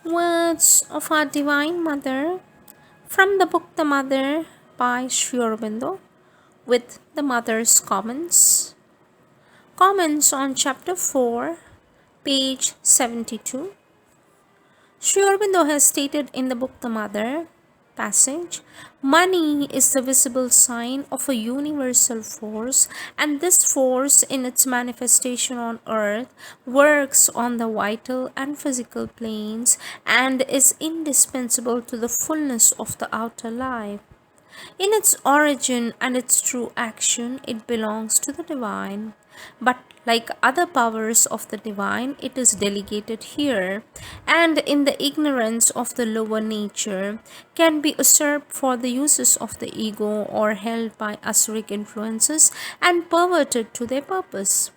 Words of our Divine Mother from the book The Mother by Sri Aurobindo with the Mother's comments. Comments on chapter 4, page 72. Sri Aurobindo has stated in the book The Mother passage, money is the visible sign of a universal force, and this force in its manifestation on earth works on the vital and physical planes and is indispensable to the fullness of the outer life. In its origin and its true action, it belongs to the divine. But like other powers of the divine, it is delegated here, and in the ignorance of the lower nature, can be usurped for the uses of the ego or held by asuric influences and perverted to their purpose.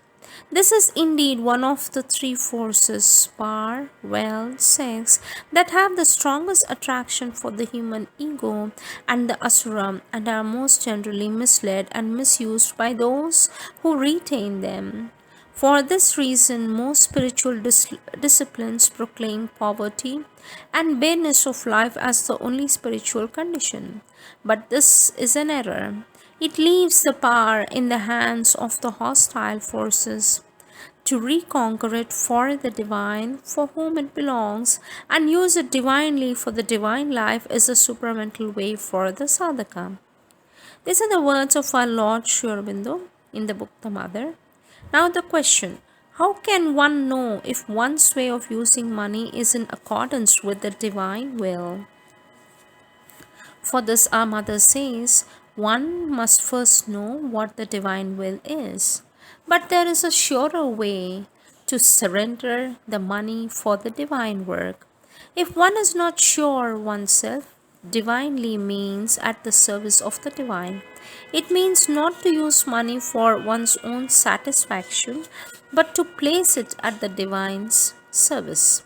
This is indeed one of the three forces, power, wealth, sex, that have the strongest attraction for the human ego and the asura, and are most generally misled and misused by those who retain them. For this reason, most spiritual disciplines proclaim poverty and bareness of life as the only spiritual condition. But this is an error. It leaves the power in the hands of the hostile forces to reconquer it for the divine, for whom it belongs, and use it divinely for the divine life is a supramental way for the sadhaka. These are the words of our Lord Sri Aurobindo in the book The Mother. Now the question, how can one know if one's way of using money is in accordance with the divine will? For this our mother says, one must first know what the divine will is. But there is a surer way to surrender the money for the divine work. If one is not sure oneself, divinely means at the service of the divine. It means not to use money for one's own satisfaction, but to place it at the divine's service.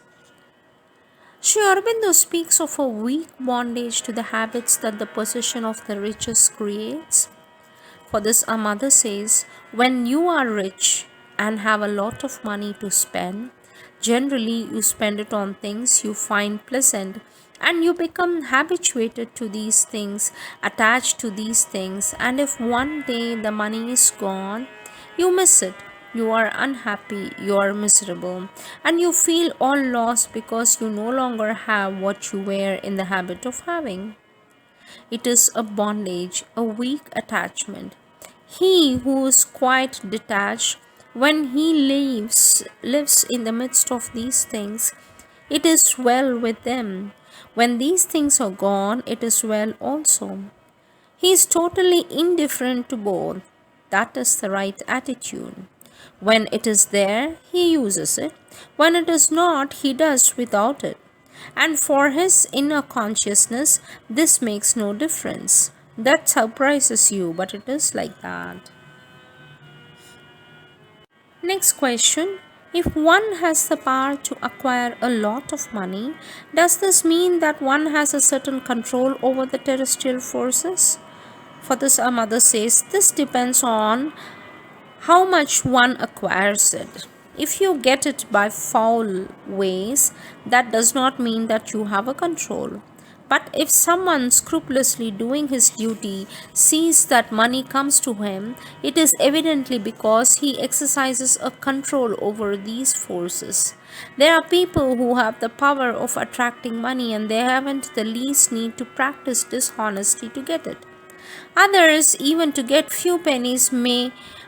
Sri Aurobindo speaks of a weak bondage to the habits that the possession of the riches creates. For this, our mother says, when you are rich and have a lot of money to spend, generally you spend it on things you find pleasant, and you become habituated to these things, attached to these things, and if one day the money is gone, you miss it. You are unhappy, you are miserable, and you feel all lost because you no longer have what you were in the habit of having. It is a bondage, a weak attachment. He who is quite detached, when he lives in the midst of these things, it is well with them. When these things are gone, it is well also. He is totally indifferent to both. That is the right attitude. When it is there, he uses it. When it is not, he does without it. And for his inner consciousness, this makes no difference. That surprises you, but it is like that. Next question. If one has the power to acquire a lot of money, does this mean that one has a certain control over the terrestrial forces? For this, our mother says, this depends on how much one acquires it. If you get it by foul ways, that does not mean that you have a control. But if someone scrupulously doing his duty sees that money comes to him, it is evidently because he exercises a control over these forces. There are people who have the power of attracting money and they haven't the least need to practice dishonesty to get it. Others, even to get few pennies,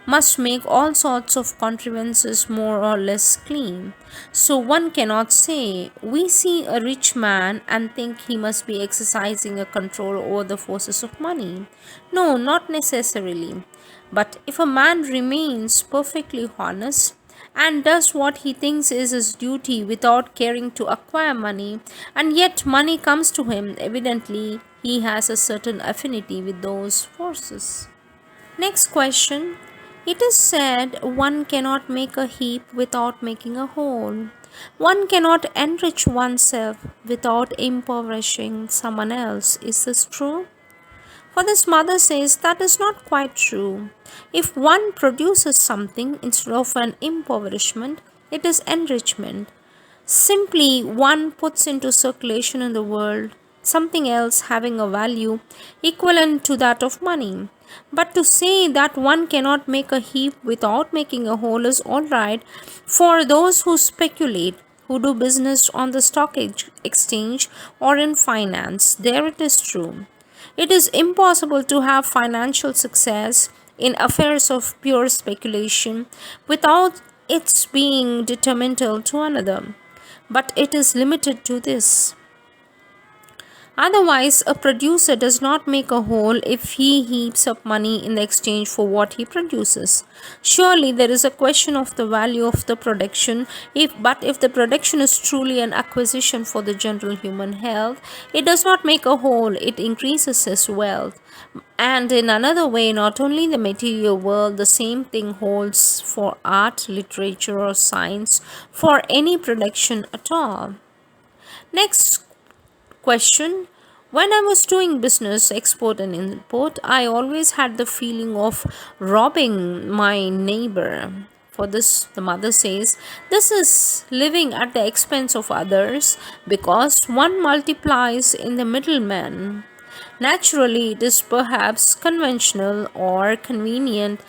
must make all sorts of contrivances more or less clean. So one cannot say, we see a rich man and think he must be exercising a control over the forces of money. No, not necessarily. But if a man remains perfectly honest, and does what he thinks is his duty without caring to acquire money, and yet money comes to him, evidently he has a certain affinity with those forces. Next question. It is said one cannot make a heap without making a hole. One cannot enrich oneself without impoverishing someone else. Is this true? For this, mother says that is not quite true. If one produces something instead of an impoverishment, it is enrichment. Simply one puts into circulation in the world something else having a value equivalent to that of money. But to say that one cannot make a heap without making a hole is alright for those who speculate, who do business on the exchange or in finance. There it is true. It is impossible to have financial success in affairs of pure speculation without its being detrimental to another. But it is limited to this. Otherwise, a producer does not make a whole if he heaps up money in exchange for what he produces. Surely there is a question of the value of the production, but if the production is truly an acquisition for the general human health, it does not make a whole, it increases his wealth. And in another way, not only the material world, the same thing holds for art, literature, or science, for any production at all. Next question. When I was doing business, export and import, I always had the feeling of robbing my neighbor. For this, the mother says, this is living at the expense of others because one multiplies in the middleman. Naturally, it is perhaps conventional or convenient,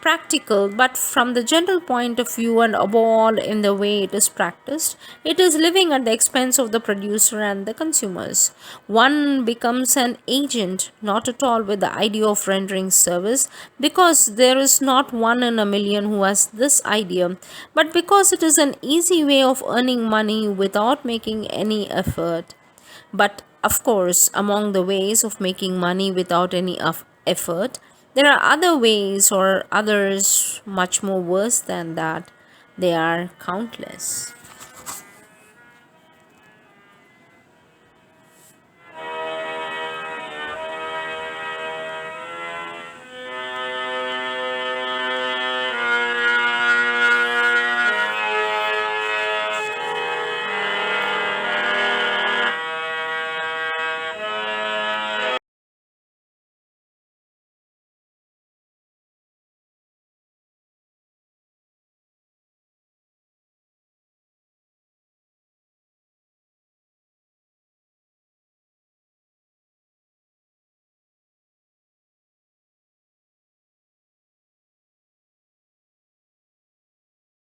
practical, but from the general point of view and above all in the way it is practiced, it is living at the expense of the producer and the consumers. One becomes an agent, not at all with the idea of rendering service, because there is not one in a million who has this idea, but because it is an easy way of earning money without making any effort. But of course, among the ways of making money without any effort, there are other ways or others much more worse than that. They are countless.